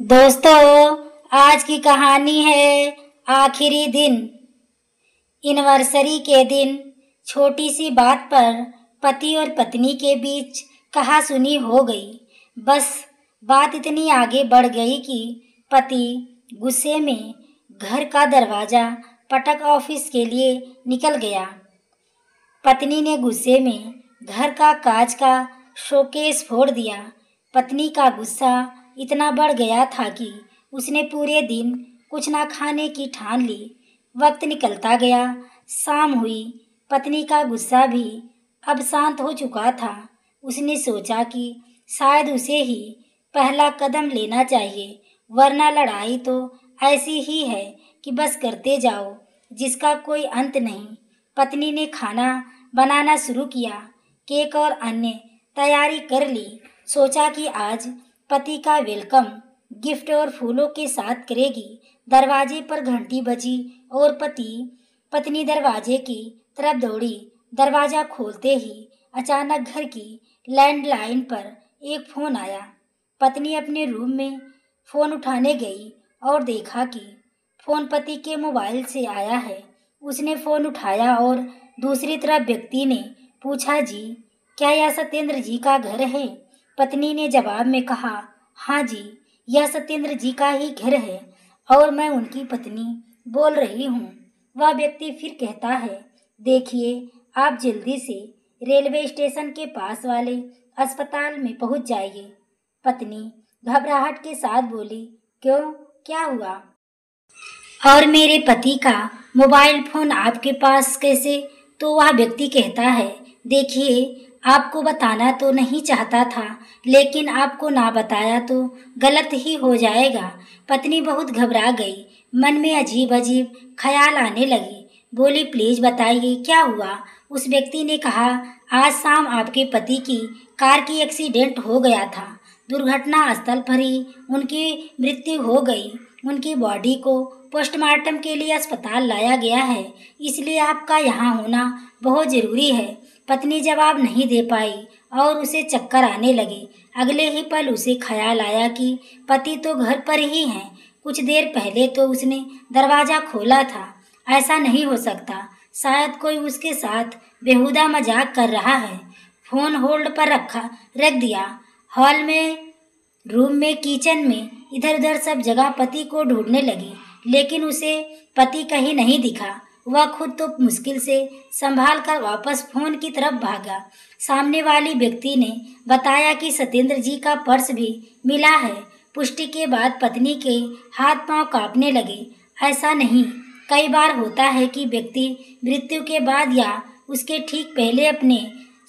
दोस्तों, आज की कहानी है आखिरी दिन। एनिवर्सरी के दिन छोटी सी बात पर पति और पत्नी के बीच कहासुनी हो गई। बस बात इतनी आगे बढ़ गई कि पति गुस्से में घर का दरवाजा पटक ऑफिस के लिए निकल गया। पत्नी ने गुस्से में घर का कांच का शोकेस फोड़ दिया। पत्नी का गुस्सा इतना बढ़ गया था कि उसने पूरे दिन कुछ ना खाने की ठान ली। वक्त निकलता गया, शाम हुई। पत्नी का गुस्सा भी अब शांत हो चुका था। उसने सोचा कि शायद उसे ही पहला कदम लेना चाहिए, वरना लड़ाई तो ऐसी ही है कि बस करते जाओ, जिसका कोई अंत नहीं। पत्नी ने खाना बनाना शुरू किया, केक और अन्य तैयारी कर ली। सोचा कि आज पति का वेलकम गिफ्ट और फूलों के साथ करेगी। दरवाजे पर घंटी बजी और पत्नी दरवाजे की तरफ दौड़ी। दरवाजा खोलते ही अचानक घर की लैंडलाइन पर एक फोन आया। पत्नी अपने रूम में फोन उठाने गई और देखा कि फोन पति के मोबाइल से आया है। उसने फोन उठाया और दूसरी तरफ व्यक्ति ने पूछा, जी क्या यह सत्येंद्र जी का घर है? पत्नी ने जवाब में कहा, हाँ जी, यह सत्येंद्र जी का ही घर है और मैं उनकी पत्नी बोल रही हूँ। वह व्यक्ति फिर कहता है, देखिए, आप जल्दी से रेलवे स्टेशन के पास वाले अस्पताल में पहुँच जाइए। पत्नी घबराहट के साथ बोली, क्यों, क्या हुआ? और मेरे पति का मोबाइल फोन आपके पास कैसे? तो वह व्यक्ति कहता है, देखिए, आपको बताना तो नहीं चाहता था, लेकिन आपको ना बताया तो गलत ही हो जाएगा। पत्नी बहुत घबरा गई। मन में अजीब अजीब ख्याल आने लगे। बोली, प्लीज बताइए क्या हुआ? उस व्यक्ति ने कहा, आज शाम आपके पति की कार की एक्सीडेंट हो गया था। दुर्घटना स्थल पर ही उनकी मृत्यु हो गई। उनकी बॉडी को पोस्टमार्टम के लिए अस्पताल लाया गया है, इसलिए आपका यहाँ होना बहुत ज़रूरी है। पत्नी जवाब नहीं दे पाई और उसे चक्कर आने लगे। अगले ही पल उसे ख्याल आया कि पति तो घर पर ही हैं। कुछ देर पहले तो उसने दरवाज़ा खोला था। ऐसा नहीं हो सकता, शायद कोई उसके साथ बेहुदा मजाक कर रहा है। फोन होल्ड पर रख दिया। हॉल में, रूम में, किचन में, इधर उधर सब जगह पति को ढूंढने लगी, लेकिन उसे पति कहीं नहीं दिखा। वह खुद तो मुश्किल से संभाल कर वापस फोन की तरफ भागा। सामने वाली व्यक्ति ने बताया कि सत्येंद्र जी का पर्स भी मिला है। पुष्टि के बाद पत्नी के हाथ पांव कांपने लगे। ऐसा नहीं, कई बार होता है कि व्यक्ति मृत्यु के बाद या उसके ठीक पहले अपने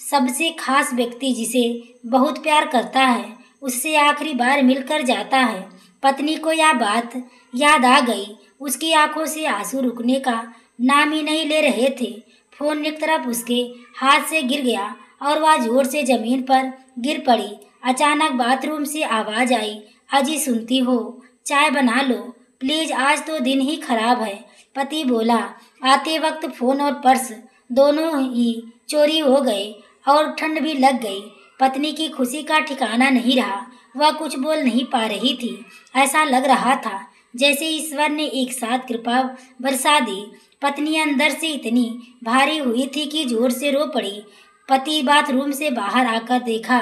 सबसे खास व्यक्ति, जिसे बहुत प्यार करता है, उससे आखिरी बार मिलकर जाता है। पत्नी को यह बात याद आ गई। उसकी आंखों से आंसू रुकने का नाम ही नहीं ले रहे थे। फोन एक तरफ उसके हाथ से गिर गया और वह जोर से जमीन पर गिर पड़ी। अचानक बाथरूम से आवाज आई, अजी सुनती हो? चाय बना लो प्लीज, आज तो दिन ही खराब है। पति बोला, आते वक्त फोन और पर्स दोनों ही चोरी हो गए और ठंड भी लग गई। पत्नी की खुशी का ठिकाना नहीं रहा। वह कुछ बोल नहीं पा रही थी। ऐसा लग रहा था जैसे ईश्वर ने एक साथ कृपा बरसा दी। पत्नी अंदर से इतनी भारी हुई थी कि जोर से रो पड़ी। पति बाथरूम से बाहर आकर देखा,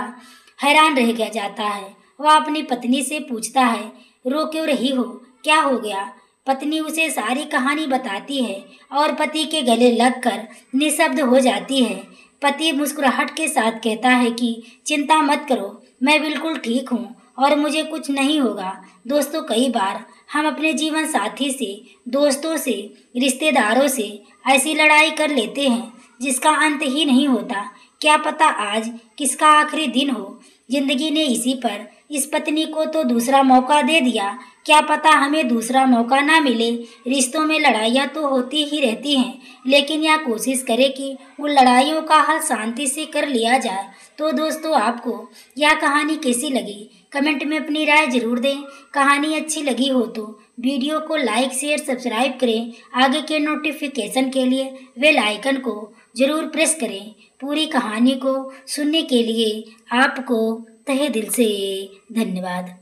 हैरान रह गया जाता है। वह अपनी पत्नी से पूछता है, रो क्यों रही हो, क्या हो गया? पत्नी उसे सारी कहानी बताती है और पति के गले लगकर निशब्द हो जाती है। पति मुस्कुराहट के साथ कहता है कि चिंता मत करो, मैं बिल्कुल ठीक हूँ और मुझे कुछ नहीं होगा। दोस्तों, कई बार हम अपने जीवन साथी से, दोस्तों से, रिश्तेदारों से ऐसी लड़ाई कर लेते हैं जिसका अंत ही नहीं होता। क्या पता आज किसका आखिरी दिन हो। जिंदगी ने इसी पर इस पत्नी को तो दूसरा मौका दे दिया। क्या पता हमें दूसरा मौका ना मिले। रिश्तों में लड़ाइयाँ तो होती ही रहती हैं, लेकिन यह कोशिश करें कि उन लड़ाइयों का हल शांति से कर लिया जाए। तो दोस्तों, आपको यह कहानी कैसी लगी? कमेंट में अपनी राय जरूर दें। कहानी अच्छी लगी हो तो वीडियो को लाइक, शेयर, सब्सक्राइब करें। आगे के नोटिफिकेशन के लिए बेल आइकन को जरूर प्रेस करें। पूरी कहानी को सुनने के लिए आपको तहे दिल से धन्यवाद।